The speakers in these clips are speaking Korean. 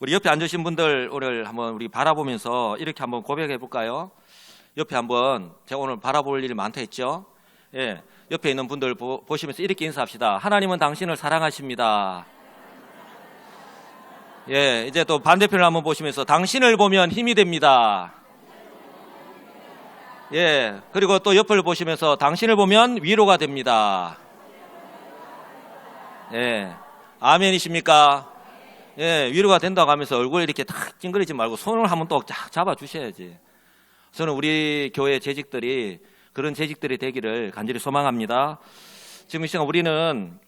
우리 옆에 앉으신 분들 오늘 한번 우리 바라보면서 이렇게 한번 고백해 볼까요? 옆에 한번 제가 오늘 바라볼 일이 많다 했죠? 예, 옆에 있는 분들 보시면서 이렇게 인사합시다. 하나님은 당신을 사랑하십니다. 예, 이제 또 반대편을 한번 보시면서 당신을 보면 힘이 됩니다. 예, 그리고 또 옆을 보시면서 당신을 보면 위로가 됩니다. 예, 아멘이십니까? 예, 위로가 된다고 하면서 얼굴 이렇게 탁 찡그리지 말고 손을 한번 또 쫙 잡아 주셔야지. 저는 우리 교회 재직들이 그런 재직들이 되기를 간절히 소망합니다. 지금 이 시간 우리는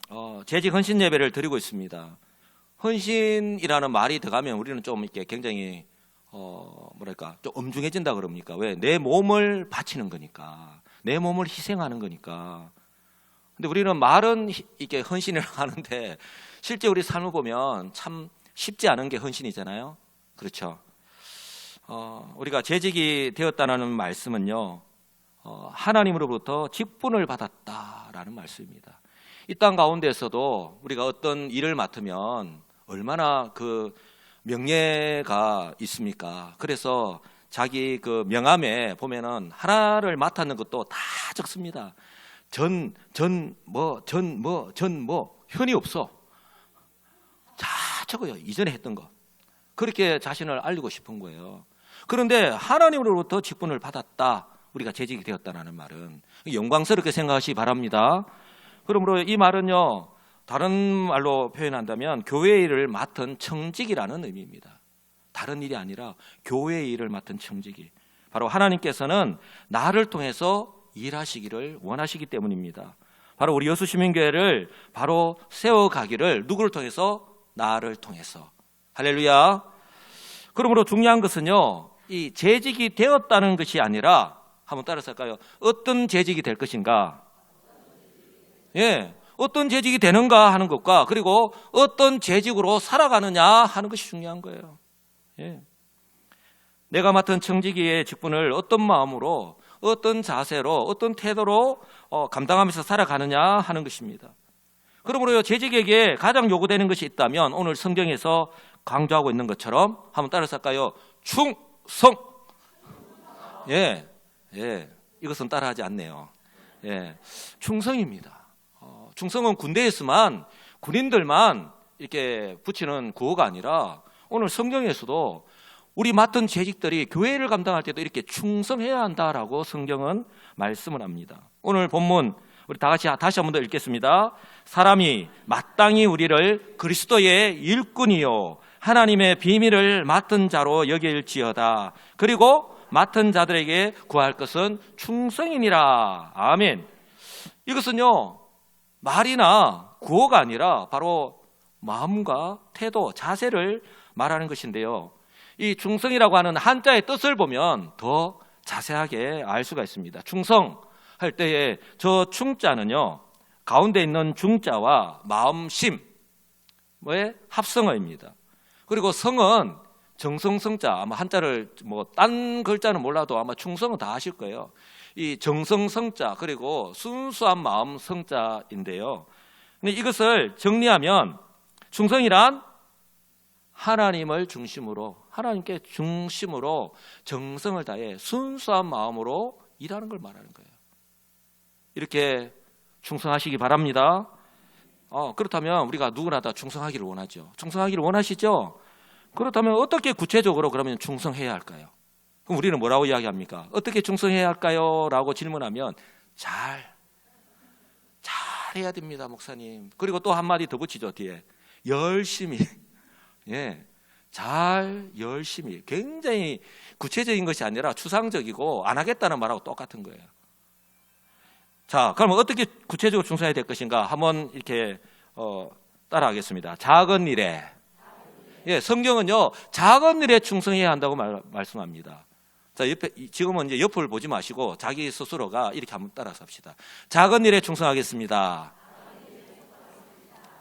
재직 헌신 예배를 드리고 있습니다. 헌신이라는 말이 들어가면 우리는 좀 이렇게 굉장히 좀 엄중해진다 그럽니까? 왜? 내 몸을 바치는 거니까, 내 몸을 희생하는 거니까. 근데 우리는 말은 이렇게 헌신을 하는데 실제 우리 삶을 보면 참 쉽지 않은 게 헌신이잖아요. 그렇죠? 우리가 재직이 되었다는 말씀은요, 하나님으로부터 직분을 받았다라는 말씀입니다. 이 땅 가운데서도 우리가 어떤 일을 맡으면 얼마나 그 명예가 있습니까? 그래서 자기 그 명함에 보면은 하나를 맡았는 것도 다 적습니다. 현이 없어. 다 적어요. 이전에 했던 거. 그렇게 자신을 알리고 싶은 거예요. 그런데 하나님으로부터 직분을 받았다. 우리가 재직이 되었다는 말은 영광스럽게 생각하시기 바랍니다. 그러므로 이 말은요, 다른 말로 표현한다면 교회의 일을 맡은 청직이라는 의미입니다. 다른 일이 아니라 교회의 일을 맡은 청직이. 바로 하나님께서는 나를 통해서 일하시기를 원하시기 때문입니다. 바로 우리 여수시민교회를 바로 세워가기를 누구를 통해서? 나를 통해서. 할렐루야. 그러므로 중요한 것은요, 이 재직이 되었다는 것이 아니라, 한번 따라서 할까요? 어떤 재직이 될 것인가? 예, 어떤 재직이 되는가 하는 것과, 그리고 어떤 재직으로 살아가느냐 하는 것이 중요한 거예요. 예. 내가 맡은 청지기의 직분을 어떤 마음으로, 어떤 자세로, 어떤 태도로 감당하면서 살아가느냐 하는 것입니다. 그러므로 재직에게 가장 요구되는 것이 있다면 오늘 성경에서 강조하고 있는 것처럼 한번 따라서 할까요? 충성. 예, 이것은 따라하지 않네요. 예, 충성입니다. 충성은 군대에서만, 군인들만 이렇게 붙이는 구호가 아니라 오늘 성경에서도 우리 맡은 재직들이 교회를 감당할 때도 이렇게 충성해야 한다라고 성경은 말씀을 합니다. 오늘 본문 우리 다시 한번 더 읽겠습니다. 사람이 마땅히 우리를 그리스도의 일꾼이요 하나님의 비밀을 맡은 자로 여길지어다. 그리고 맡은 자들에게 구할 것은 충성이니라. 아멘. 이것은요, 말이나 구호가 아니라 바로 마음과 태도, 자세를 말하는 것인데요, 이 충성이라고 하는 한자의 뜻을 보면 더 자세하게 알 수가 있습니다. 충성할 때의 저 충자는요, 가운데 있는 중자와 마음심, 뭐의 합성어입니다. 그리고 성은 정성성자, 아마 한자를 딴 글자는 몰라도 아마 충성은 다 아실 거예요. 이 정성성자, 그리고 순수한 마음 성자인데요. 근데 이것을 정리하면 충성이란 하나님을 중심으로, 하나님께 중심으로 정성을 다해 순수한 마음으로 일하는 걸 말하는 거예요. 이렇게 충성하시기 바랍니다. 그렇다면 우리가 누구나 다 충성하기를 원하죠. 충성하기를 원하시죠? 그렇다면 어떻게 구체적으로 그러면 충성해야 할까요? 그럼 우리는 뭐라고 이야기합니까? 어떻게 충성해야 할까요? 라고 질문하면 잘해야 됩니다, 목사님. 그리고 또 한마디 더 붙이죠, 뒤에. 열심히. 예, 열심히. 굉장히 구체적인 것이 아니라 추상적이고 안 하겠다는 말하고 똑같은 거예요. 자, 그럼 어떻게 구체적으로 충성해야 될 것인가? 한번 이렇게 따라하겠습니다. 작은 일에. 예, 성경은요, 작은 일에 충성해야 한다고 말씀합니다. 자, 지금은 이제 옆을 보지 마시고 자기 스스로가 이렇게 한번 따라서 합시다. 작은 일에 충성하겠습니다.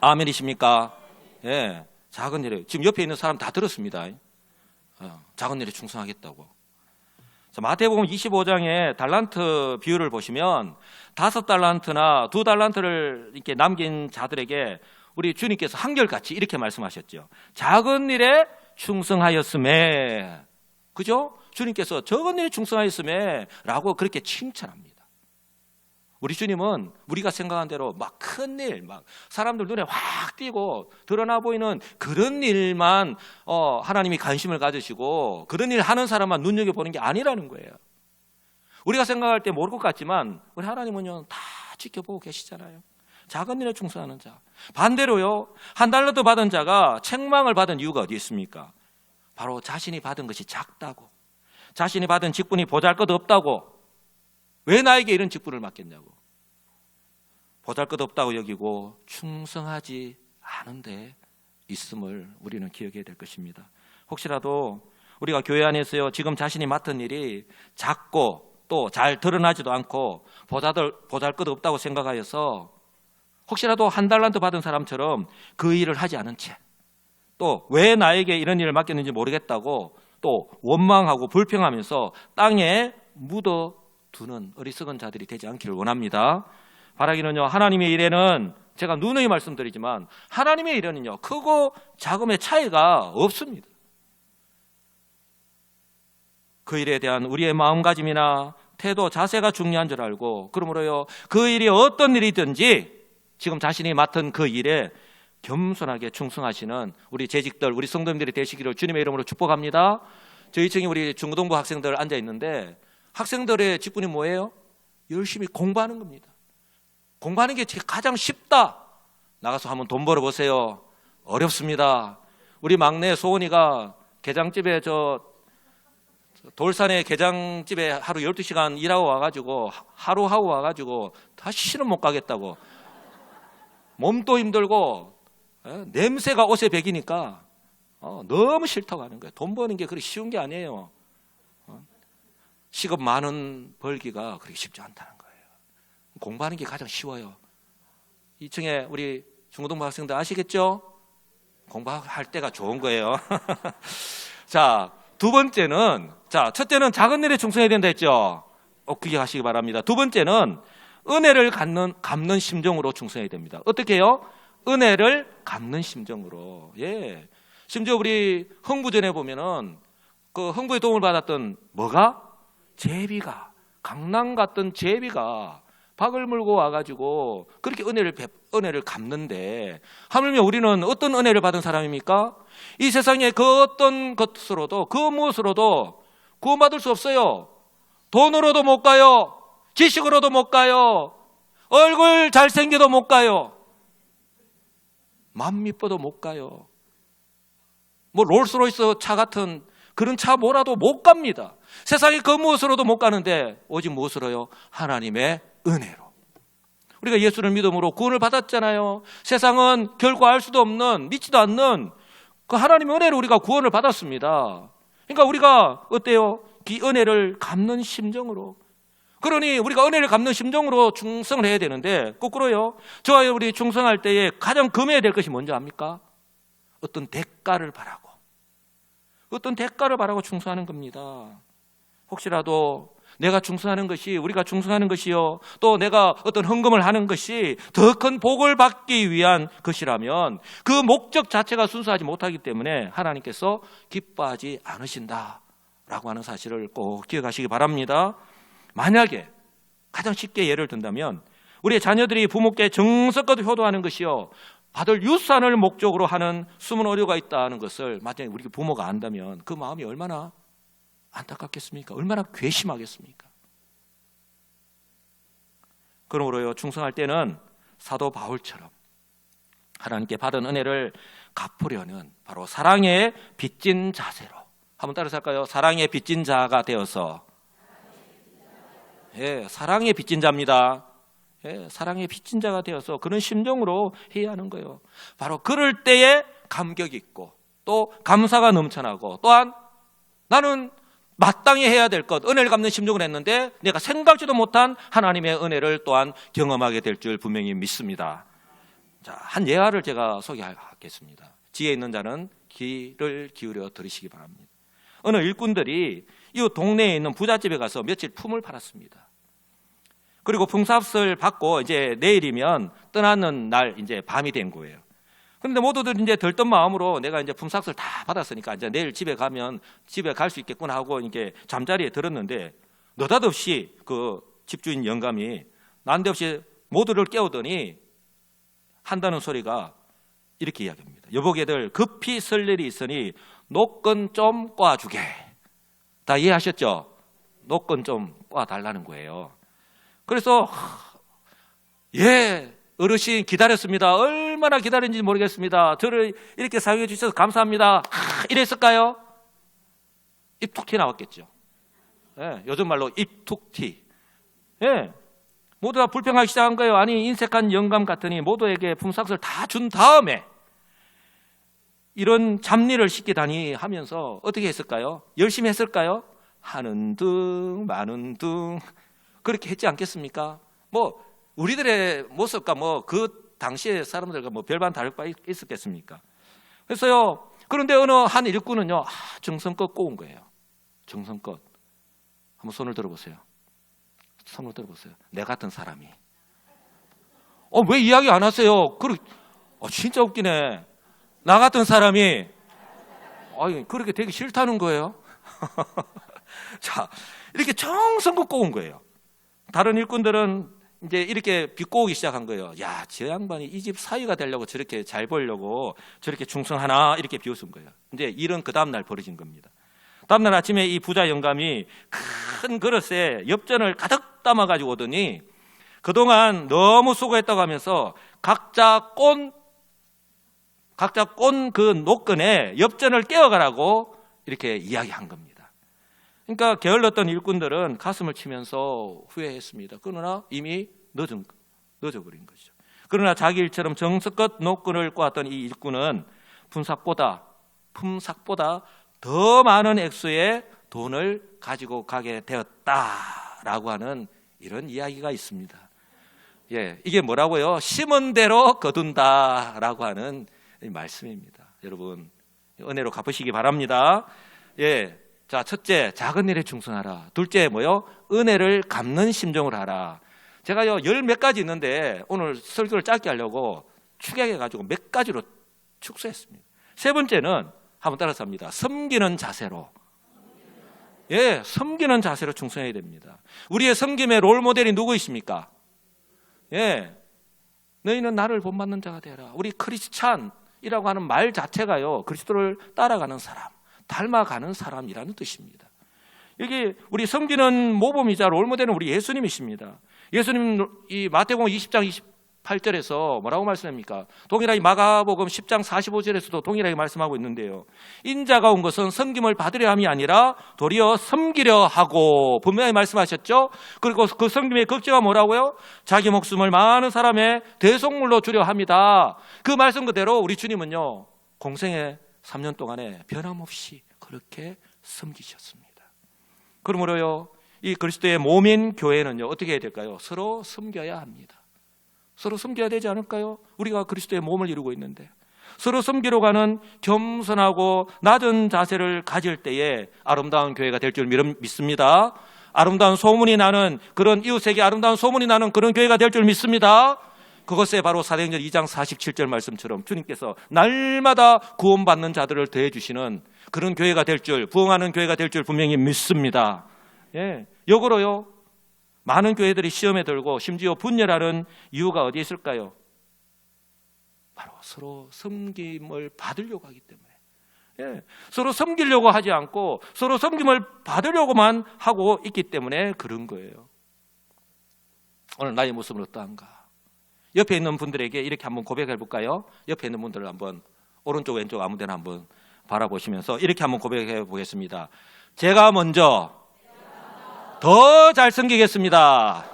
아멘이십니까? 예, 작은 일에. 지금 옆에 있는 사람 다 들었습니다. 작은 일에 충성하겠다고. 자, 마태복음 25장의 달란트 비율을 보시면 5달란트나 2달란트를 이렇게 남긴 자들에게 우리 주님께서 한결같이 이렇게 말씀하셨죠. 작은 일에 충성하였음에, 그죠? 주님께서 적은 일에 충성하였음에 라고 그렇게 칭찬합니다. 우리 주님은 우리가 생각한 대로 막 큰 일, 막 사람들 눈에 확 띄고 드러나 보이는 그런 일만 하나님이 관심을 가지시고 그런 일 하는 사람만 눈여겨보는 게 아니라는 거예요. 우리가 생각할 때 모를 것 같지만 우리 하나님은요 다 지켜보고 계시잖아요. 작은 일에 충성하는 자. 반대로요, 한 달러도 받은 자가 책망을 받은 이유가 어디 있습니까? 바로 자신이 받은 것이 작다고, 자신이 받은 직분이 보잘것없다고. 왜 나에게 이런 직분을 맡겼냐고. 보잘것없다고 여기고 충성하지 않은데 있음을 우리는 기억해야 될 것입니다. 혹시라도 우리가 교회 안에서요 지금 자신이 맡은 일이 작고 또 잘 드러나지도 않고 보잘것없다고 생각하여서 혹시라도 한 달란트 받은 사람처럼 그 일을 하지 않은 채, 또 왜 나에게 이런 일을 맡겼는지 모르겠다고 또 원망하고 불평하면서 땅에 묻어두는 어리석은 자들이 되지 않기를 원합니다. 바라기는요, 하나님의 일에는 제가 누누이 말씀드리지만 하나님의 일에는요 크고 작음의 차이가 없습니다. 그 일에 대한 우리의 마음가짐이나 태도, 자세가 중요한 줄 알고, 그러므로요 그 일이 어떤 일이든지 지금 자신이 맡은 그 일에 겸손하게 충성하시는 우리 재직들, 우리 성도님들이 되시기를 주님의 이름으로 축복합니다. 저희 층에 우리 중고등부 학생들 앉아 있는데 학생들의 직분이 뭐예요? 열심히 공부하는 겁니다. 공부하는 게 가장 쉽다. 나가서 한번 돈 벌어보세요. 어렵습니다. 우리 막내 소원이가 게장집에 돌산에 게장집에 하루 12시간 일하고 와가지고 하루 하고 와가지고 다시는 못 가겠다고, 몸도 힘들고 냄새가 옷에 배기니까 너무 싫다고 하는 거예요. 돈 버는 게 그렇게 쉬운 게 아니에요. 시급 10,000원 벌기가 그렇게 쉽지 않다는 거예요. 공부하는 게 가장 쉬워요. 2층에 우리 중고등부 학생들 아시겠죠? 공부할 때가 좋은 거예요. 자, 두 번째는, 첫째는 작은 일에 충성해야 된다 했죠? 기억하시기 바랍니다. 두 번째는 은혜를 갚는 심정으로 충성해야 됩니다. 어떻게 해요? 은혜를 갚는 심정으로. 예. 심지어 우리 흥부전에 보면은 그 흥부의 도움을 받았던 뭐가? 제비가, 강낭 같던 제비가 박을 물고 와가지고 그렇게 은혜를 갚는데, 하물며 우리는 어떤 은혜를 받은 사람입니까? 이 세상에 그 어떤 것으로도, 그 무엇으로도 구원받을 수 없어요. 돈으로도 못 가요. 지식으로도 못 가요. 얼굴 잘생겨도 못 가요. 맘 이뻐도 못 가요. 뭐 롤스로이스 차 같은 그런 차 뭐라도 못 갑니다. 세상에 그 무엇으로도 못 가는데 오직 무엇으로요? 하나님의 은혜로. 우리가 예수를 믿음으로 구원을 받았잖아요. 세상은 결코 알 수도 없는, 믿지도 않는 그 하나님의 은혜로 우리가 구원을 받았습니다. 그러니까 우리가 어때요? 이 은혜를 갚는 심정으로. 그러니 우리가 은혜를 갚는 심정으로 충성을 해야 되는데, 거꾸로요, 저와 우리 충성할 때에 가장 금해야 될 것이 뭔지 압니까? 어떤 대가를 바라고, 어떤 대가를 바라고 충성하는 겁니다. 혹시라도 내가 충성하는 것이, 우리가 충성하는 것이요, 또 내가 어떤 헌금을 하는 것이 더 큰 복을 받기 위한 것이라면 그 목적 자체가 순수하지 못하기 때문에 하나님께서 기뻐하지 않으신다라고 하는 사실을 꼭 기억하시기 바랍니다. 만약에 가장 쉽게 예를 든다면 우리의 자녀들이 부모께 정성껏 효도하는 것이요, 받을 유산을 목적으로 하는 숨은 오류가 있다는 것을 만약에 우리 부모가 안다면 그 마음이 얼마나 안타깝겠습니까? 얼마나 괘씸하겠습니까? 그러므로요, 충성할 때는 사도 바울처럼 하나님께 받은 은혜를 갚으려는 바로 사랑의 빚진 자세로, 한번 따라서 할까요? 사랑의 빚진 자가 되어서. 예, 사랑의 빚진 자입니다. 예, 사랑의 빚진 자가 되어서 그런 심정으로 해야 하는 거예요. 바로 그럴 때에 감격이 있고 또 감사가 넘쳐나고, 또한 나는 마땅히 해야 될 것, 은혜를 갚는 심정을 했는데 내가 생각지도 못한 하나님의 은혜를 또한 경험하게 될 줄 분명히 믿습니다. 자, 한 예화를 제가 소개하겠습니다. 지혜 있는 자는 귀를 기울여 들으시기 바랍니다. 어느 일꾼들이 이 동네에 있는 부잣집에 가서 며칠 품을 팔았습니다. 그리고 품삯을 받고 이제 내일이면 떠나는 날, 이제 밤이 된 거예요. 그런데 모두들 이제 들뜬 마음으로 내가 이제 품삯을 다 받았으니까 이제 내일 집에 가면 집에 갈 수 있겠구나 하고 이게 잠자리에 들었는데 느닷없이 그 집주인 영감이 난데없이 모두를 깨우더니 한다는 소리가 이렇게 이야기합니다. 여보게들 급히 설 일이 있으니 노건 좀 꽈주게. 다 이해하셨죠? 노건 좀 꽈달라는 거예요. 그래서 예, 어르신 기다렸습니다. 얼마나 기다렸는지 모르겠습니다. 저를 이렇게 사용해 주셔서 감사합니다. 이랬을까요? 입 툭 튀 나왔겠죠. 예, 요즘 말로 입 툭 튀. 예, 모두 다 불평하기 시작한 거예요. 아니 인색한 영감 같으니 모두에게 품삯을 다 준 다음에 이런 잡일을 시키다니 하면서 어떻게 했을까요? 열심히 했을까요? 하는 둥 마는 둥 그렇게 했지 않겠습니까? 뭐 우리들의 모습과 뭐 그 당시의 사람들과 뭐 별반 다를 바 있었겠습니까? 그래서요. 그런데 어느 한 일꾼은요, 정성껏 꼬운 거예요. 정성껏. 한번 손을 들어보세요. 손을 들어보세요. 내 같은 사람이. 왜 이야기 안 하세요? 진짜 웃기네. 나 같은 사람이 그렇게 되기 싫다는 거예요. 자, 이렇게 정성껏 꼬운 거예요. 다른 일꾼들은 이제 이렇게 비꼬기 시작한 거예요. 야, 저 양반이 이 집 사위가 되려고 저렇게 잘 보려고 저렇게 충성하나 이렇게 비웃은 거예요. 이제 일은 그 다음 날 벌어진 겁니다. 다음 날 아침에 이 부자 영감이 큰 그릇에 엽전을 가득 담아가지고 오더니 그동안 너무 수고했다고 하면서 각자 꼰 그 노끈에 엽전을 깨어가라고 이렇게 이야기한 겁니다. 그러니까 게을렀던 일꾼들은 가슴을 치면서 후회했습니다. 그러나 이미 늦어버린 거죠. 그러나 자기 일처럼 정성껏 노끈을 꼬았던 이 일꾼은 품삯보다 더 많은 액수의 돈을 가지고 가게 되었다라고 하는 이런 이야기가 있습니다. 예, 이게 뭐라고요? 심은 대로 거둔다라고 하는 말씀입니다. 여러분 은혜로 갚으시기 바랍니다. 예, 자 첫째 작은 일에 충성하라. 둘째 뭐요? 은혜를 갚는 심정을 하라. 제가요 열 몇 가지 있는데 오늘 설교를 짧게 하려고 축약해가지고 몇 가지로 축소했습니다. 세 번째는 한번 따라서 합니다. 섬기는 자세로. 예, 섬기는 자세로 충성해야 됩니다. 우리의 섬김의 롤 모델이 누구이십니까? 예, 너희는 나를 본받는 자가 되라. 우리 크리스찬이라고 하는 말 자체가요 그리스도를 따라가는 사람, 닮아가는 사람이라는 뜻입니다. 여기 우리 섬기는 모범이자 롤 모델은 우리 예수님이십니다. 예수님 이 마태복음 20장 28절에서 뭐라고 말씀합니까? 동일하게 마가복음 10장 45절에서도 동일하게 말씀하고 있는데요. 인자가 온 것은 섬김을 받으려 함이 아니라 도리어 섬기려 하고 분명히 말씀하셨죠. 그리고 그 섬김의 극제가 뭐라고요? 자기 목숨을 많은 사람의 대속물로 주려 합니다. 그 말씀 그대로 우리 주님은요 공생의 3년 동안에 변함없이 그렇게 섬기셨습니다. 그러므로요 이 그리스도의 몸인 교회는요 어떻게 해야 될까요? 서로 섬겨야 합니다. 서로 섬겨야 되지 않을까요? 우리가 그리스도의 몸을 이루고 있는데 서로 섬기러 가는 겸손하고 낮은 자세를 가질 때에 아름다운 교회가 될 줄 믿습니다. 아름다운 소문이 나는 그런 이웃에게 아름다운 소문이 나는 그런 교회가 될 줄 믿습니다. 그것에 바로 사도행전 2장 47절 말씀처럼 주님께서 날마다 구원받는 자들을 더해주시는 그런 교회가 될 줄, 부흥하는 교회가 될 줄 분명히 믿습니다. 예, 역으로요 많은 교회들이 시험에 들고 심지어 분열하는 이유가 어디에 있을까요? 바로 서로 섬김을 받으려고 하기 때문에. 예, 서로 섬기려고 하지 않고 서로 섬김을 받으려고만 하고 있기 때문에 그런 거예요. 오늘 나의 모습은 어떠한가? 옆에 있는 분들에게 이렇게 한번 고백해 볼까요? 옆에 있는 분들을 한번 오른쪽 왼쪽 아무 데나 한번 바라보시면서 이렇게 한번 고백해 보겠습니다. 제가 먼저 더 잘 섬기겠습니다.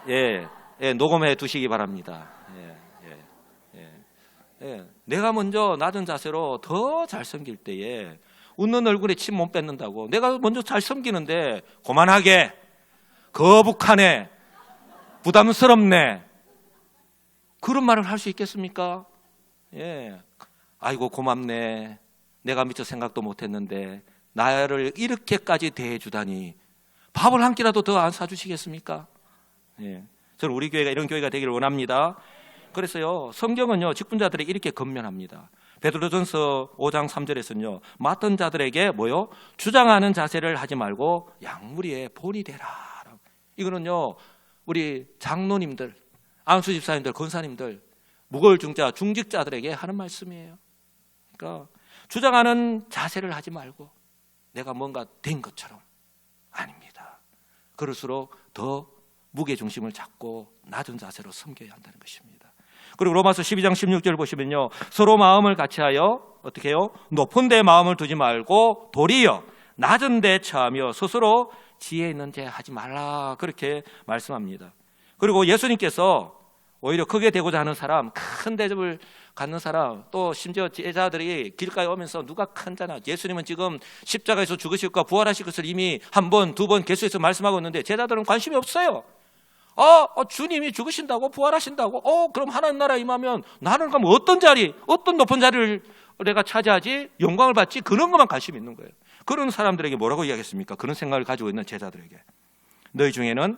예, 녹음해 두시기 바랍니다. 내가 먼저 낮은 자세로 더 잘 섬길 때에 웃는 얼굴에 침 못 뱉는다고 내가 먼저 잘 섬기는데 고만하게, 거북하네, 부담스럽네 그런 말을 할 수 있겠습니까? 예, 아이고 고맙네, 내가 미처 생각도 못했는데 나를 이렇게까지 대해주다니 밥을 한 끼라도 더 안 사주시겠습니까? 예, 저는 우리 교회가 이런 교회가 되기를 원합니다. 그래서요, 성경은요, 직분자들에게 이렇게 권면합니다. 베드로전서 5장 3절에서는요, 맡은 자들에게 뭐요? 주장하는 자세를 하지 말고 양무리의 본이 되라. 이거는요, 우리 장로님들, 안수 집사님들, 권사님들, 무거울 중자, 중직자들에게 하는 말씀이에요. 그러니까 주장하는 자세를 하지 말고 내가 뭔가 된 것처럼. 아닙니다. 그럴수록 더 무게중심을 잡고 낮은 자세로 섬겨야 한다는 것입니다. 그리고 로마서 12장 16절 보시면요, 서로 마음을 같이하여 어떻게 해요? 높은 데 마음을 두지 말고 도리어 낮은 데 처하며 스스로 지혜 있는 제 하지 말라, 그렇게 말씀합니다. 그리고 예수님께서 오히려 크게 되고자 하는 사람, 큰 대접을 갖는 사람, 또 심지어 제자들이 길가에 오면서 누가 큰 자냐, 예수님은 지금 십자가에서 죽으실 것과 부활하실 것을 이미 한 번, 두 번 계속해서 말씀하고 있는데 제자들은 관심이 없어요. 주님이 죽으신다고, 부활하신다고, 그럼 하나님 나라 임하면 나는 그럼 어떤 자리, 어떤 높은 자리를 내가 차지하지, 영광을 받지, 그런 것만 관심이 있는 거예요. 그런 사람들에게 뭐라고 이야기했습니까? 그런 생각을 가지고 있는 제자들에게, 너희 중에는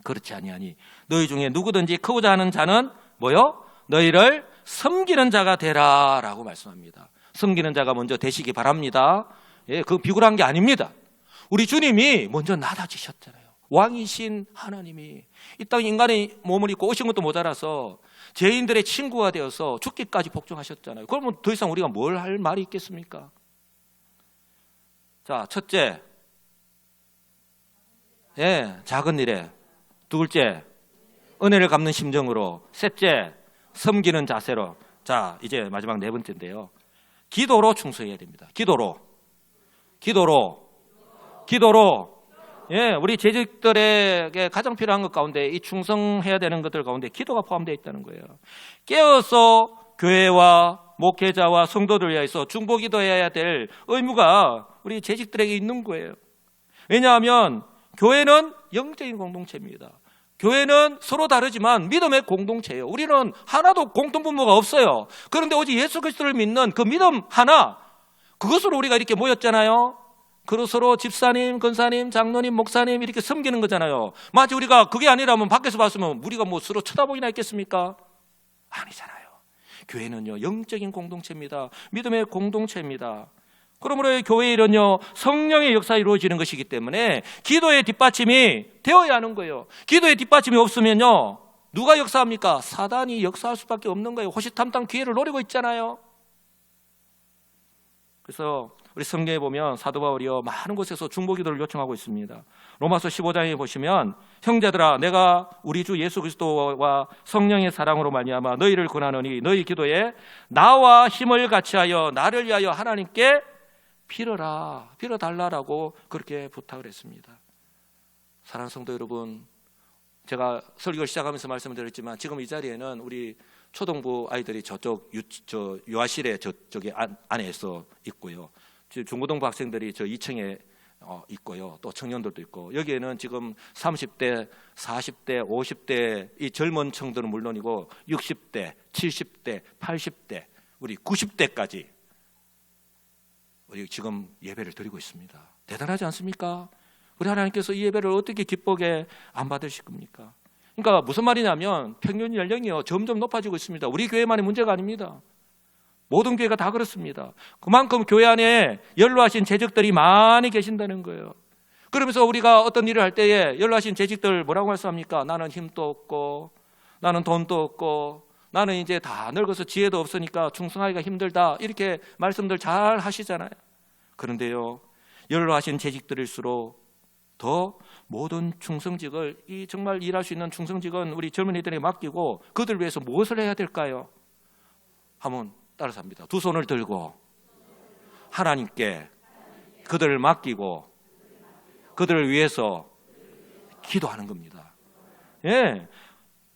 그렇지 아니하니 너희 중에 누구든지 크고자 하는 자는 뭐요? 너희를 섬기는 자가 되라 라고 말씀합니다. 섬기는 자가 먼저 되시기 바랍니다. 예, 그 비굴한 게 아닙니다. 우리 주님이 먼저 낮아지셨잖아요. 왕이신 하나님이 이 땅 인간의 몸을 입고 오신 것도 모자라서 죄인들의 친구가 되어서 죽기까지 복종하셨잖아요. 그러면 더 이상 우리가 뭘 할 말이 있겠습니까? 자, 첫째, 예, 작은 일에. 둘째, 은혜를 갚는 심정으로. 셋째, 섬기는 자세로. 자, 이제 마지막 네 번째인데요, 기도로 충성해야 됩니다. 기도로. 예, 우리 재직들에게 가장 필요한 것 가운데, 이 충성해야 되는 것들 가운데 기도가 포함되어 있다는 거예요. 깨어서 교회와 목회자와 성도들 위해서 중보기도해야 될 의무가 우리 재직들에게 있는 거예요. 왜냐하면 교회는 영적인 공동체입니다. 교회는 서로 다르지만 믿음의 공동체예요. 우리는 하나도 공통분모가 없어요. 그런데 오직 예수 그리스도를 믿는 그 믿음 하나, 그것으로 우리가 이렇게 모였잖아요. 그리고 서로 집사님, 권사님, 장로님, 목사님 이렇게 섬기는 거잖아요. 마치 우리가 그게 아니라면 밖에서 봤으면 우리가 뭐 서로 쳐다보기나 했겠습니까? 아니잖아요. 교회는요, 영적인 공동체입니다. 믿음의 공동체입니다. 그러므로 교회의 일은요, 성령의 역사가 이루어지는 것이기 때문에 기도의 뒷받침이 되어야 하는 거예요. 기도의 뒷받침이 없으면요, 누가 역사합니까? 사단이 역사할 수밖에 없는 거예요. 호시탐탐 기회를 노리고 있잖아요. 그래서 우리 성경에 보면 사도 바울이요, 많은 곳에서 중보기도를 요청하고 있습니다. 로마서 15장에 보시면, 형제들아, 내가 우리 주 예수 그리스도와 성령의 사랑으로 말미암아 너희를 권하노니 너희 기도에 나와 힘을 같이하여 나를 위하여 하나님께 빌어달라라고 그렇게 부탁을 했습니다. 사랑하는 성도 여러분, 제가 설교를 시작하면서 말씀을 드렸지만 지금 이 자리에는 우리 초등부 아이들이 저쪽 유아실에 저쪽에 안에서 있고요, 중고등부 학생들이 저 2층에 있고요, 또 청년들도 있고, 여기에는 지금 30대, 40대, 50대 이 젊은 층들은 물론이고 60대, 70대, 80대, 우리 90대까지 우리 지금 예배를 드리고 있습니다. 대단하지 않습니까? 우리 하나님께서 이 예배를 어떻게 기쁘게 안 받으실 겁니까? 그러니까 무슨 말이냐면 평균 연령이요, 점점 높아지고 있습니다. 우리 교회만의 문제가 아닙니다. 모든 교회가 다 그렇습니다. 그만큼 교회 안에 연로하신 재직들이 많이 계신다는 거예요. 그러면서 우리가 어떤 일을 할 때에 연로하신 재직들 뭐라고 말씀합니까? 나는 힘도 없고, 나는 돈도 없고, 나는 이제 다 늙어서 지혜도 없으니까 충성하기가 힘들다, 이렇게 말씀들 잘 하시잖아요. 그런데요, 연로하신 재직들일수록 더 모든 충성직을, 이 정말 일할 수 있는 충성직은 우리 젊은이들에게 맡기고 그들 위해서 무엇을 해야 될까요? 한번 따라서 합니다. 두 손을 들고 하나님께 그들을 맡기고 그들을 위해서 기도하는 겁니다. 예.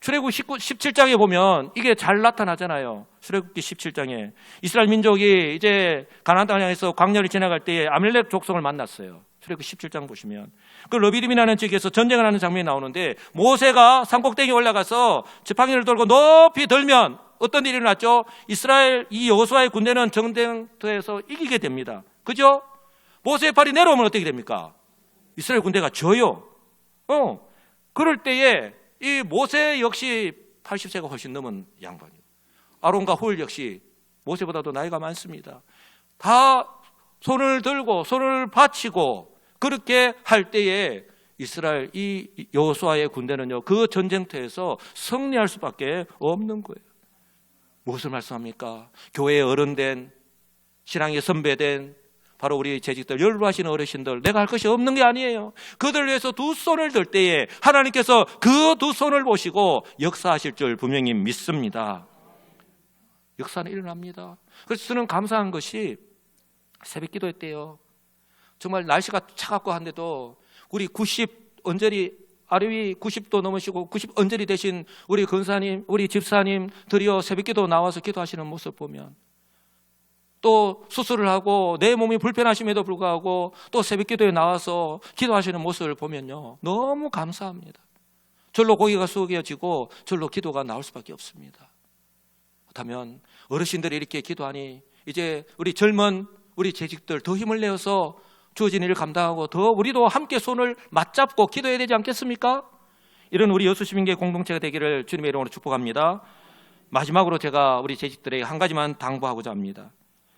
출애굽 17장에 보면 이게 잘 나타나잖아요. 출애굽기 17장에 이스라엘 민족이 이제 가나안 땅을 향해서 광야를 지나갈 때에 아말렉 족속을 만났어요. 출애굽 17장 보시면 그 르비딤이라는 지역에서 전쟁을 하는 장면이 나오는데, 모세가 산꼭대기에 올라가서 지팡이를 들고 높이 들면 어떤 일이 일어났죠? 이스라엘 이 여호수아의 군대는 전쟁터에서 이기게 됩니다. 그죠? 모세의 팔이 내려오면 어떻게 됩니까? 이스라엘 군대가 져요. 그럴 때에 이 모세 역시 80세가 훨씬 넘은 양반이고, 아론과 홀 역시 모세보다도 나이가 많습니다. 다 손을 들고 손을 바치고 그렇게 할 때에 이스라엘 이 여호수아의 군대는요, 그 전쟁터에서 승리할 수밖에 없는 거예요. 무엇을 말씀합니까? 교회의 어른된, 신앙의 선배된 바로 우리 재직들, 연로하시는 어르신들, 내가 할 것이 없는 게 아니에요. 그들 위해서 두 손을 들 때에 하나님께서 그 두 손을 보시고 역사하실 줄 분명히 믿습니다. 역사는 일어납니다. 그래서 저는 감사한 것이 새벽 기도했대요. 정말 날씨가 차갑고 한데도 우리 90 언저리 아래위 90도 넘으시고 90 언저리 되신 우리 권사님, 우리 집사님들이요, 새벽 기도 나와서 기도하시는 모습 보면, 또 수술을 하고 내 몸이 불편하심에도 불구하고 또 새벽 기도에 나와서 기도하시는 모습을 보면요, 너무 감사합니다. 절로 고개가 숙여지고 절로 기도가 나올 수밖에 없습니다. 그렇다면 어르신들이 이렇게 기도하니 이제 우리 젊은 우리 재직들 더 힘을 내어서 주어진 일을 감당하고 더 우리도 함께 손을 맞잡고 기도해야 되지 않겠습니까? 이런 우리 여수시민교회 공동체가 되기를 주님의 이름으로 축복합니다. 마지막으로 제가 우리 재직들에게 한 가지만 당부하고자 합니다.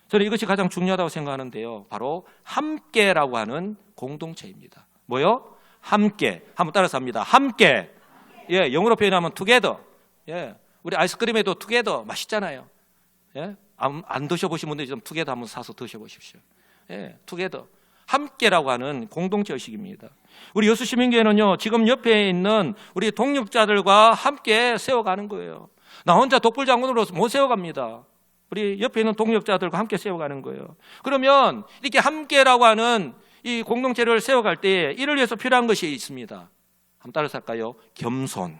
저는 이것이 가장 중요하다고 생각하는데요, 바로 함께라고 하는 공동체입니다. 뭐요? 함께. 한번 따라서 합니다. 함께. 예, 영어로 표현하면 together. 예, 우리 아이스크림에도 together 맛있잖아요. 예, 안 드셔보신 분들이 좀 together 한번 사서 드셔보십시오. 예, together. 함께라고 하는 공동체 의식입니다. 우리 여수시민교회는요, 지금 옆에 있는 우리 동역자들과 함께 세워가는 거예요. 나 혼자 독불장군으로 못 세워갑니다. 우리 옆에 있는 동역자들과 함께 세워가는 거예요. 그러면 이렇게 함께라고 하는 이 공동체를 세워갈 때 이를 위해서 필요한 것이 있습니다. 한번 따라서 할까요? 겸손.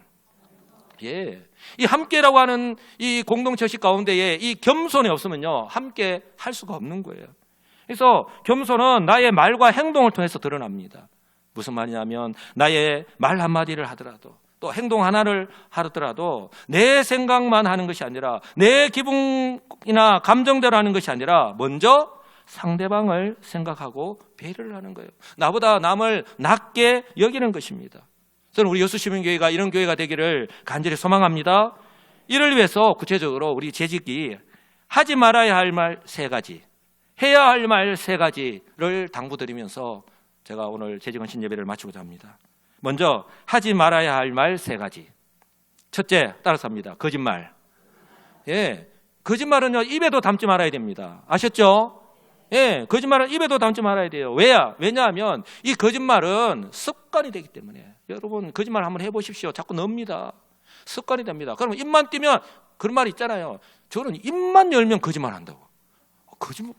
예, 이 함께라고 하는 이 공동체 의식 가운데에 이 겸손이 없으면요, 함께 할 수가 없는 거예요. 그래서 겸손은 나의 말과 행동을 통해서 드러납니다. 무슨 말이냐면 나의 말 한마디를 하더라도 또 행동 하나를 하더라도 내 생각만 하는 것이 아니라 내 기분이나 감정대로 하는 것이 아니라 먼저 상대방을 생각하고 배려를 하는 거예요. 나보다 남을 낮게 여기는 것입니다. 저는 우리 여수시민교회가 이런 교회가 되기를 간절히 소망합니다. 이를 위해서 구체적으로 우리 재직이 하지 말아야 할 말 3가지, 해야 할 말 3가지를 당부드리면서 제가 오늘 재직헌신 예배를 마치고자 합니다. 먼저 하지 말아야 할 말 3가지. 첫째, 따라서 합니다. 거짓말. 예, 거짓말은요, 입에도 담지 말아야 됩니다. 아셨죠? 예, 거짓말은 입에도 담지 말아야 돼요. 왜냐하면 이 거짓말은 습관이 되기 때문에. 여러분, 거짓말 한번 해보십시오. 자꾸 넣습니다. 습관이 됩니다. 그러면 입만 띄면 그런 말이 있잖아요. 저는 입만 열면 거짓말 한다고.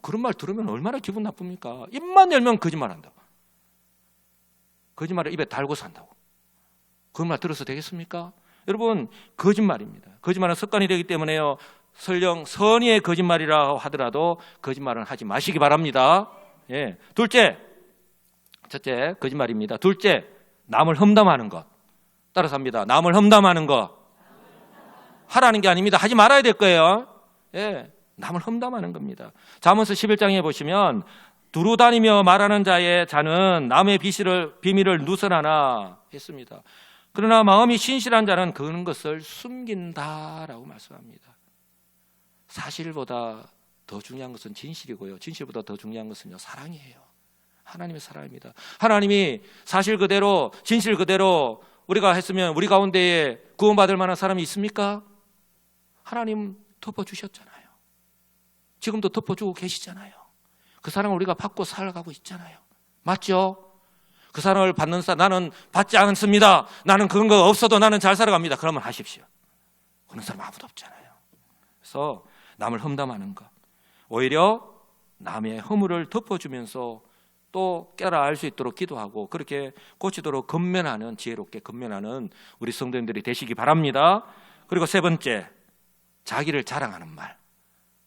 그런 말 들으면 얼마나 기분 나쁩니까? 입만 열면 거짓말 한다고. 거짓말을 입에 달고 산다고. 그런 말 들어서 되겠습니까? 여러분, 거짓말입니다. 거짓말은 습관이 되기 때문에요, 설령 선의의 거짓말이라 하더라도 거짓말은 하지 마시기 바랍니다. 예. 첫째, 거짓말입니다. 둘째, 남을 험담하는 것. 따라서 합니다. 남을 험담하는 것. 하라는 게 아닙니다. 하지 말아야 될 거예요. 예. 남을 험담하는 겁니다. 잠언서 11장에 보시면 두루다니며 말하는 자의 자는 남의 비밀을 누설하나 했습니다. 그러나 마음이 신실한 자는 그런 것을 숨긴다라고 말씀합니다. 사실보다 더 중요한 것은 진실이고요, 진실보다 더 중요한 것은요, 사랑이에요. 하나님의 사랑입니다. 하나님이 사실 그대로 진실 그대로 우리가 했으면 우리 가운데에 구원받을 만한 사람이 있습니까? 하나님 덮어주셨잖아요. 지금도 덮어주고 계시잖아요. 그 사랑을 우리가 받고 살아가고 있잖아요. 맞죠? 그 사랑을 받는 나는 받지 않습니다. 나는 그런 거 없어도 나는 잘 살아갑니다. 그러면 하십시오. 그런 사람 아무도 없잖아요. 그래서 남을 험담하는 것, 오히려 남의 허물을 덮어주면서 또 깨라 알 수 있도록 기도하고 그렇게 고치도록 근면하는, 지혜롭게 근면하는 우리 성도님들이 되시기 바랍니다. 그리고 3번째, 자기를 자랑하는 말.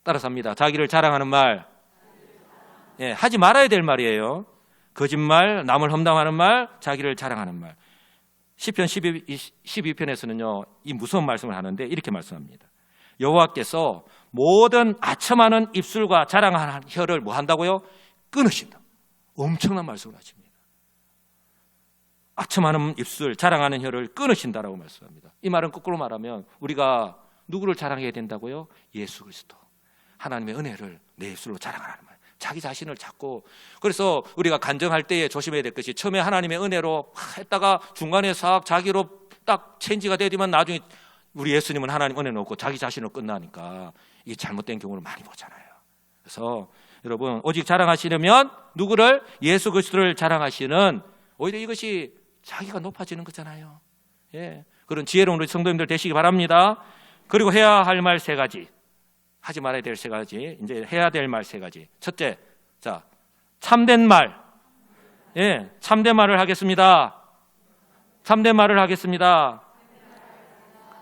따라서 합니다. 자기를 자랑하는 말. 예, 하지 말아야 될 말이에요. 거짓말, 남을 험담하는 말, 자기를 자랑하는 말. 시편 12편에서는요, 이 무서운 말씀을 하는데 이렇게 말씀합니다. 여호와께서 모든 아첨하는 입술과 자랑하는 혀를 뭐 한다고요? 끊으신다. 엄청난 말씀을 하십니다. 아첨하는 입술, 자랑하는 혀를 끊으신다라고 말씀합니다. 이 말은 거꾸로 말하면 우리가 누구를 자랑해야 된다고요? 예수 그리스도, 하나님의 은혜를 내 입술로 자랑하라는 말. 자기 자신을 자꾸, 그래서 우리가 간증할 때에 조심해야 될 것이, 처음에 하나님의 은혜로 했다가 중간에 싹 자기로 딱 체인지가 되지만 나중에 우리 예수님은 하나님 은혜 놓고 자기 자신으로 끝나니까 이게 잘못된 경우를 많이 보잖아요. 그래서 여러분, 오직 자랑하시려면 누구를? 예수 그리스도를 자랑하시는, 오히려 이것이 자기가 높아지는 거잖아요. 예, 그런 지혜로운 우리 성도님들 되시기 바랍니다. 그리고 해야 할 말 3가지, 하지 말아야 될 3가지, 이제 해야 될 말 3가지. 첫째, 자, 참된 말. 예, 참된 말을 하겠습니다. 참된 말을 하겠습니다.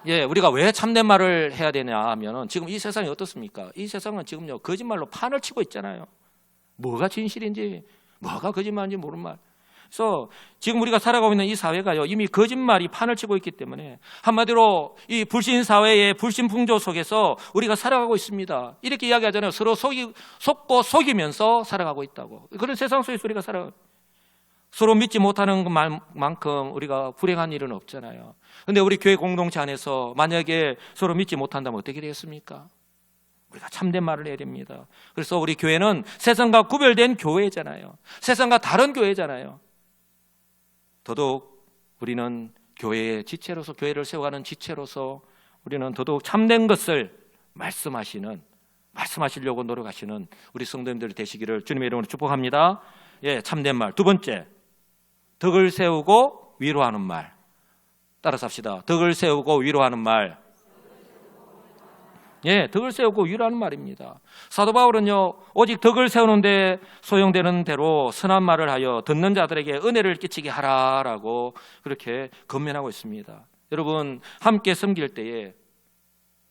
예, 우리가 왜 참된 말을 해야 되냐 하면은, 지금 이 세상이 어떻습니까? 이 세상은 지금요, 거짓말로 판을 치고 있잖아요. 뭐가 진실인지, 뭐가 거짓말인지 모르는 말. 그래서 지금 우리가 살아가고 있는 이 사회가요, 이미 거짓말이 판을 치고 있기 때문에 한마디로 이 불신 사회의 불신 풍조 속에서 우리가 살아가고 있습니다. 이렇게 이야기하잖아요. 서로 속고 속이면서 살아가고 있다고. 그런 세상 속에서 우리가 서로 믿지 못하는 것만큼 우리가 불행한 일은 없잖아요. 그런데 우리 교회 공동체 안에서 만약에 서로 믿지 못한다면 어떻게 되겠습니까? 우리가 참된 말을 해야 됩니다. 그래서 우리 교회는 세상과 구별된 교회잖아요. 세상과 다른 교회잖아요. 더더욱 우리는 교회의 지체로서, 교회를 세워가는 지체로서 우리는 더더욱 참된 것을 말씀하시려고 노력하시는 우리 성도님들이 되시기를 주님의 이름으로 축복합니다. 예, 참된 말. 2번째, 덕을 세우고 위로하는 말. 따라서 합시다. 덕을 세우고 위로하는 말. 예, 덕을 세우고 위로하는 말입니다. 사도 바울은요, 오직 덕을 세우는데 소용되는 대로 선한 말을 하여 듣는 자들에게 은혜를 끼치게 하라라고 그렇게 권면하고 있습니다. 여러분, 함께 섬길 때에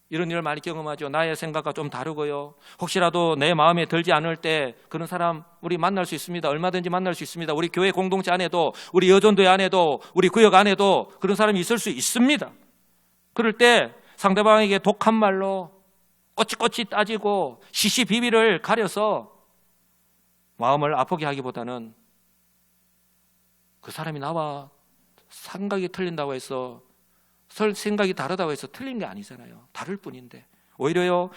이런 일을 많이 경험하죠. 나의 생각과 좀 다르고요, 혹시라도 내 마음에 들지 않을 때 그런 사람 우리 만날 수 있습니다. 얼마든지 만날 수 있습니다. 우리 교회 공동체 안에도, 우리 여전도회 안에도, 우리 구역 안에도 그런 사람이 있을 수 있습니다. 그럴 때 상대방에게 독한 말로 꼬치꼬치 따지고 시시비비를 가려서 마음을 아프게 하기보다는, 그 사람이 나와 생각이 틀린다고 해서, 생각이 다르다고 해서 틀린 게 아니잖아요. 다를 뿐인데 오히려요,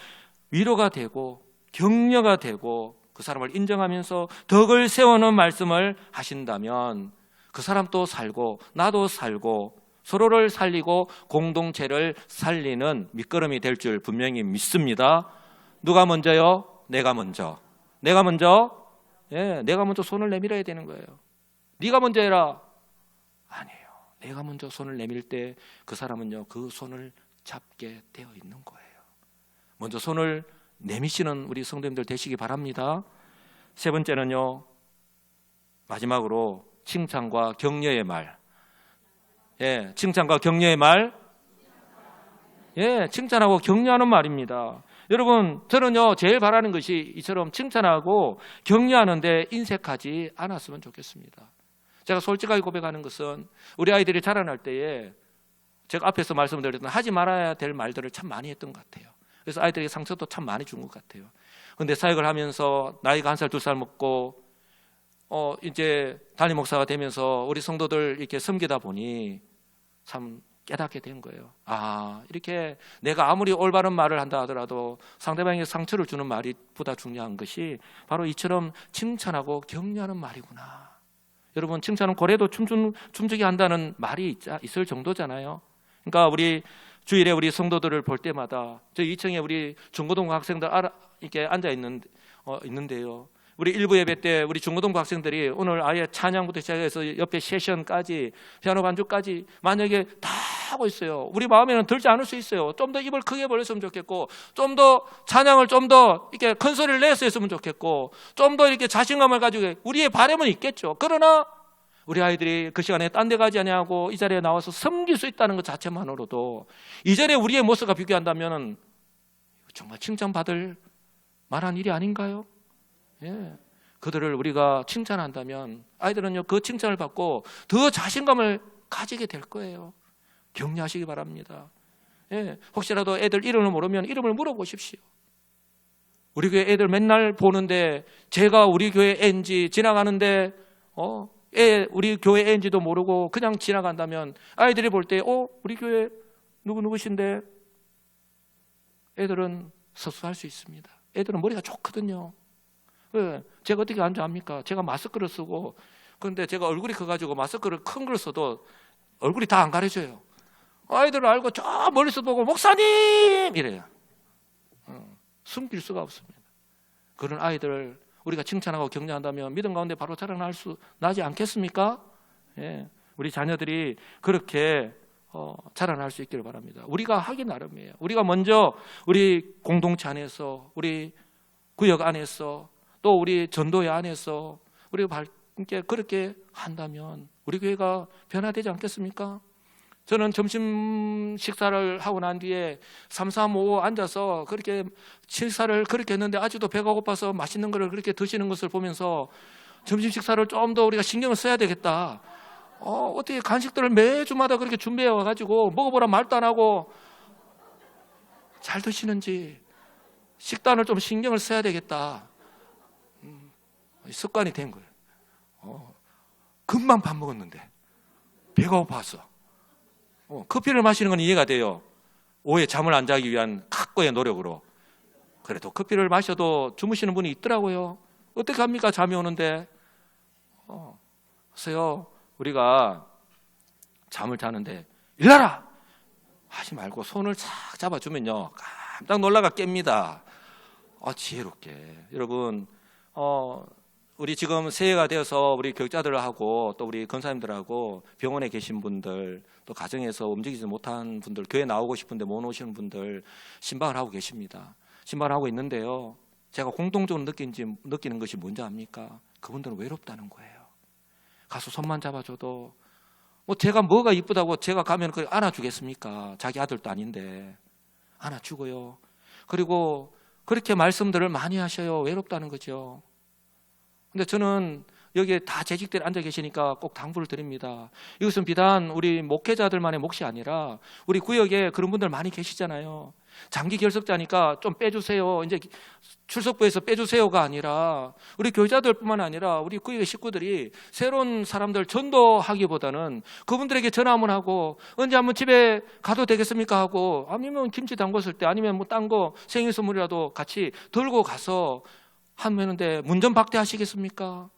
위로가 되고 격려가 되고 그 사람을 인정하면서 덕을 세우는 말씀을 하신다면 그 사람도 살고 나도 살고 서로를 살리고 공동체를 살리는 밑거름이 될 줄 분명히 믿습니다. 누가 먼저요? 내가 먼저. 예, 내가 먼저 손을 내밀어야 되는 거예요. 네가 먼저 해라. 아니에요. 내가 먼저 손을 내밀 때 그 사람은요, 그 손을 잡게 되어 있는 거예요. 먼저 손을 내미시는 우리 성도님들 되시기 바랍니다. 3번째는요, 마지막으로 칭찬과 격려의 말. 예, 칭찬과 격려의 말. 예, 칭찬하고 격려하는 말입니다. 여러분, 저는요, 제일 바라는 것이 이처럼 칭찬하고 격려하는데 인색하지 않았으면 좋겠습니다. 제가 솔직하게 고백하는 것은, 우리 아이들이 자라날 때에 제가 앞에서 말씀드렸던 하지 말아야 될 말들을 참 많이 했던 것 같아요. 그래서 아이들에게 상처도 참 많이 준 것 같아요. 그런데 사역을 하면서 나이가 1살, 2살 먹고 이제 담임 목사가 되면서 우리 성도들 이렇게 섬기다 보니 참 깨닫게 된 거예요. 아, 이렇게 내가 아무리 올바른 말을 한다 하더라도 상대방에게 상처를 주는 말이 보다 중요한 것이 바로 이처럼 칭찬하고 격려하는 말이구나. 여러분, 칭찬은 고래도 춤추게 한다는 말이 있을 정도잖아요. 그러니까 우리 주일에 우리 성도들을 볼 때마다 저 2층에 우리 중고등부 학생들 이렇게 앉아 있는데요. 우리 일부 예배 때 우리 중고등부 학생들이 오늘 아예 찬양부터 시작해서 옆에 세션까지 피아노 반주까지 만약에 다 하고 있어요. 우리 마음에는 들지 않을 수 있어요. 좀 더 입을 크게 벌렸으면 좋겠고, 좀 더 찬양을 좀 더 이렇게 큰 소리를 내서 했으면 좋겠고, 좀 더 이렇게 자신감을 가지고, 우리의 바람은 있겠죠. 그러나 우리 아이들이 그 시간에 딴 데 가지 아니하고 이 자리에 나와서 섬길 수 있다는 것 자체만으로도 이전에 우리의 모습과 비교한다면 정말 칭찬받을 만한 일이 아닌가요? 예. 그들을 우리가 칭찬한다면 아이들은요, 그 칭찬을 받고 더 자신감을 가지게 될 거예요. 격려하시기 바랍니다. 예. 혹시라도 애들 이름을 모르면 이름을 물어보십시오. 우리 교회 애들 맨날 보는데 제가 우리 교회 애인지 지나가는데 우리 교회 애인지도 모르고 그냥 지나간다면 아이들이 볼 때 우리 교회 누구누구신데, 애들은 서술할 수 있습니다. 애들은 머리가 좋거든요. 제가 어떻게 안 좋아합니까? 제가 마스크를 쓰고, 그런데 제가 얼굴이 커가지고 마스크를 큰 걸 써도 얼굴이 다 안 가려져요. 아이들을 알고 저 멀리서 보고 목사님 이래요. 숨길 수가 없습니다. 그런 아이들을 우리가 칭찬하고 격려한다면 믿음 가운데 바로 자라날 수 나지 않겠습니까? 예, 우리 자녀들이 그렇게 자라날 수 있기를 바랍니다. 우리가 하기 나름이에요. 우리가 먼저 우리 공동체 안에서, 우리 구역 안에서, 또 우리 전도회 안에서 우리가 함께 그렇게 한다면 우리 교회가 변화되지 않겠습니까? 저는 점심 식사를 하고 난 뒤에 3, 4, 5 앉아서 그렇게 식사를 그렇게 했는데 아직도 배가 고파서 맛있는 거를 그렇게 드시는 것을 보면서 점심 식사를 좀 더 우리가 신경을 써야 되겠다. 어떻게 간식들을 매주마다 그렇게 준비해 와가지고 먹어보라 말도 안 하고 잘 드시는지 식단을 좀 신경을 써야 되겠다. 습관이 된 거예요. 금방 밥 먹었는데 배가 고파서 커피를 마시는 건 이해가 돼요. 오후에 잠을 안 자기 위한 각고의 노력으로. 그래도 커피를 마셔도 주무시는 분이 있더라고요. 어떻게 합니까? 잠이 오는데. 그래서요, 우리가 잠을 자는데 일어나라 하지 말고 손을 착 잡아주면요, 깜짝 놀라가 깹니다. 지혜롭게. 여러분, 우리 지금 새해가 되어서 우리 교육자들하고 또 우리 권사님들하고 병원에 계신 분들, 또 가정에서 움직이지 못한 분들, 교회 나오고 싶은데 못 오시는 분들 신방을 하고 계십니다. 신방을 하고 있는데요, 제가 공통적으로 느끼는 것이 뭔지 압니까? 그분들은 외롭다는 거예요. 가서 손만 잡아줘도 제가 뭐가 이쁘다고 제가 가면 그걸 안아주겠습니까? 자기 아들도 아닌데 안아주고요. 그리고 그렇게 말씀들을 많이 하셔요. 외롭다는 거죠. 근데 저는 여기에 다 재직들이 앉아 계시니까 꼭 당부를 드립니다. 이것은 비단 우리 목회자들만의 몫이 아니라 우리 구역에 그런 분들 많이 계시잖아요. 장기 결석자니까 좀 빼주세요, 이제 출석부에서 빼주세요가 아니라 우리 교회자들뿐만 아니라 우리 구역의 식구들이 새로운 사람들 전도하기보다는 그분들에게 전화 한번 하고 언제 한번 집에 가도 되겠습니까 하고, 아니면 김치 담궜을 때, 아니면 뭐 딴 거 생일 선물이라도 같이 들고 가서 하는데 문전박대하시겠습니까?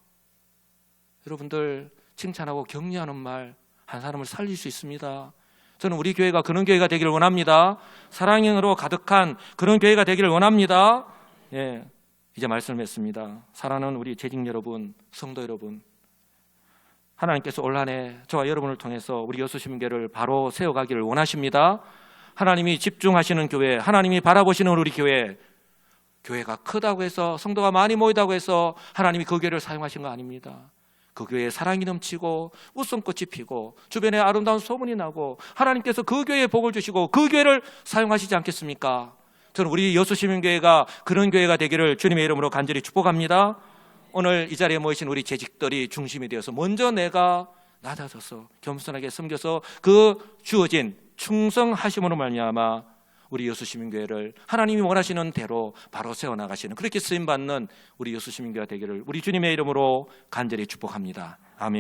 여러분들 칭찬하고 격려하는 말 한 사람을 살릴 수 있습니다. 저는 우리 교회가 그런 교회가 되기를 원합니다. 사랑으로 가득한 그런 교회가 되기를 원합니다. 예, 이제 말씀했습니다. 사랑하는 우리 재직 여러분, 성도 여러분, 하나님께서 올 한 해 저와 여러분을 통해서 우리 여수시민교회를 바로 세워가기를 원하십니다. 하나님이 집중하시는 교회, 하나님이 바라보시는 우리 교회, 교회가 크다고 해서, 성도가 많이 모이다고 해서 하나님이 그 교회를 사용하신 거 아닙니다. 그 교회에 사랑이 넘치고 웃음꽃이 피고 주변에 아름다운 소문이 나고 하나님께서 그 교회에 복을 주시고 그 교회를 사용하시지 않겠습니까? 저는 우리 여수시민교회가 그런 교회가 되기를 주님의 이름으로 간절히 축복합니다. 오늘 이 자리에 모이신 우리 재직들이 중심이 되어서 먼저 내가 낮아져서 겸손하게 섬겨서 그 주어진 충성하심으로 말미암아 우리 여수시민교회를 하나님이 원하시는 대로 바로 세워나가시는, 그렇게 쓰임받는 우리 여수시민교회가 되기를 우리 주님의 이름으로 간절히 축복합니다. 아멘.